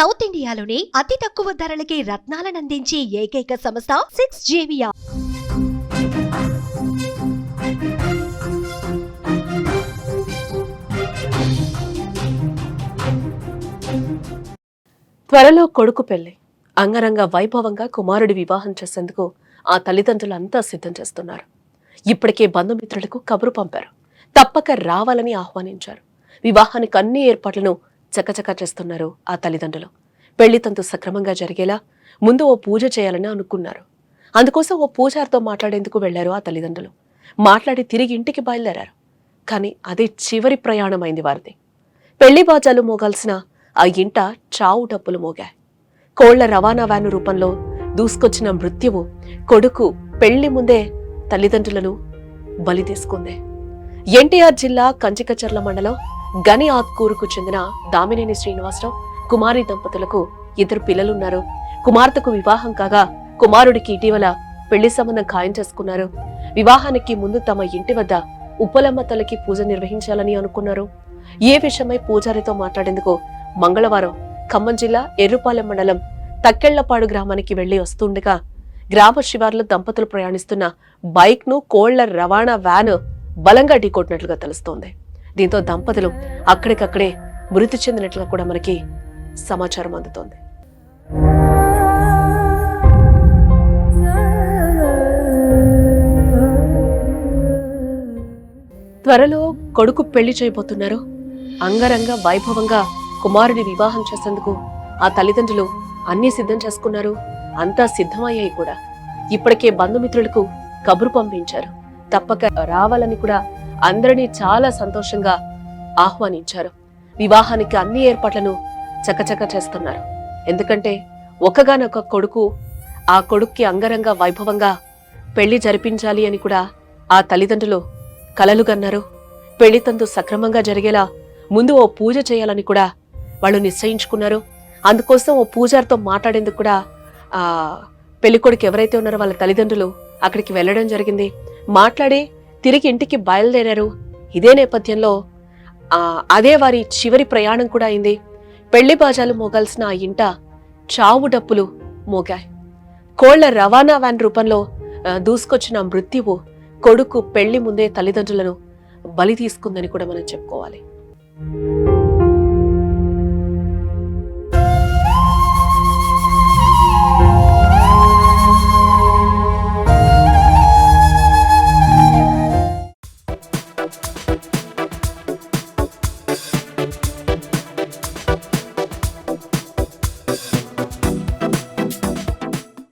South ఇండియాలోని అతి తక్కువ ధరలకి రత్నాలనందించే ఏకైక సంస్థ 6JVR. త్వరలో కొడుకు పెళ్లి అంగరంగ వైభవంగా కుమారుడి వివాహం చేసేందుకు ఆ తల్లిదండ్రులంతా సిద్ధం చేస్తున్నారు. ఇప్పటికే బంధుమిత్రులకు కబురు పంపారు. తప్పక రావాలని ఆహ్వానించారు. వివాహానికి అన్ని ఏర్పాట్లను చకచకా చేస్తున్నారు ఆ తల్లిదండ్రులు. పెళ్లి తంతు సక్రమంగా జరిగేలా ముందు ఓ పూజ చేయాలని అనుకున్నారు. అందుకోసం ఓ పూజారితో మాట్లాడేందుకు వెళ్లారు ఆ తల్లిదండ్రులు. మాట్లాడి తిరిగి ఇంటికి బయలుదేరారు. కానీ అదే చివరి ప్రయాణమైంది వారిది. పెళ్లి బాజాలు మోగాల్సిన ఆ ఇంట చావు డప్పులు మోగాయి. కోళ్ల రవాణా వ్యాను రూపంలో దూసుకొచ్చిన మృత్యువు కొడుకు పెళ్లి ముందే తల్లిదండ్రులను బలి తీసుకుంది. ఎన్టీఆర్ జిల్లా కంచికచర్ల మండలం గని ఆత్కూరుకు చెందిన దామినేని శ్రీనివాసరావు కుమారి దంపతులకు 2 పిల్లలున్నారు. కుమార్తెకు వివాహం కాగా కుమారుడికి ఇటీవల పెళ్లి సంబంధం ఖాయం చేసుకున్నారు. వివాహానికి ముందు తమ ఇంటి వద్ద ఉప్పలమ్మ తల్లికి పూజ నిర్వహించాలని అనుకున్నారు. ఏ విషయమై పూజారితో మాట్లాడేందుకు మంగళవారం ఖమ్మం జిల్లా ఎర్రుపాలెం మండలం తక్కెళ్లపాడు గ్రామానికి వెళ్లి వస్తుండగా గ్రామ శివార్లో దంపతులు ప్రయాణిస్తున్న బైక్ ను కోళ్ల రవాణా వ్యాన్ బలంగా ఢీకొట్టినట్లుగా తెలుస్తోంది. దీంతో దంపతులు అక్కడికక్కడే మృతి చెందినట్లుగా కూడా మనకి సమాచారం అందుతోంది. త్వరలో కొడుకు పెళ్లి చేయబోతున్నారు. అంగరంగ వైభవంగా కుమారుడి వివాహం చేసేందుకు ఆ తల్లిదండ్రులు అన్ని సిద్ధం చేసుకున్నారు. అంతా సిద్ధమయ్యాయి కూడా. ఇప్పటికే బంధుమిత్రులకు కబురు పంపించారు. తప్పక రావాలని కూడా అందరినీ చాలా సంతోషంగా ఆహ్వానించారు. వివాహానికి అన్ని ఏర్పాట్లను చకచక చేస్తున్నారు. ఎందుకంటే ఒకగానొక కొడుకు, ఆ కొడుక్కి అంగరంగ వైభవంగా పెళ్లి జరిపించాలి అని కూడా ఆ తల్లిదండ్రులు కలలుగన్నారు. పెళ్లి తంతు సక్రమంగా జరిగేలా ముందు ఓ పూజ చేయాలని కూడా వాళ్ళు నిశ్చయించుకున్నారు. అందుకోసం ఓ పూజారితో మాట్లాడేందుకు కూడా పెళ్లి కొడుకు ఎవరైతే ఉన్నారో వాళ్ళ తల్లిదండ్రులు అక్కడికి వెళ్లడం జరిగింది. మాట్లాడి తిరిగి ఇంటికి బయలుదేరారు. ఇదే నేపథ్యంలో అదే వారి చివరి ప్రయాణం కూడా అయింది. పెళ్లి బాజాలు మోగాల్సిన ఆ ఇంట చావు డప్పులు మోగాయి. కోళ్ల రవాణా వ్యాన్ రూపంలో దూసుకొచ్చిన మృత్యువు కొడుకు పెళ్లి ముందే తల్లిదండ్రులను బలి తీసుకుందని కూడా మనం చెప్పుకోవాలి.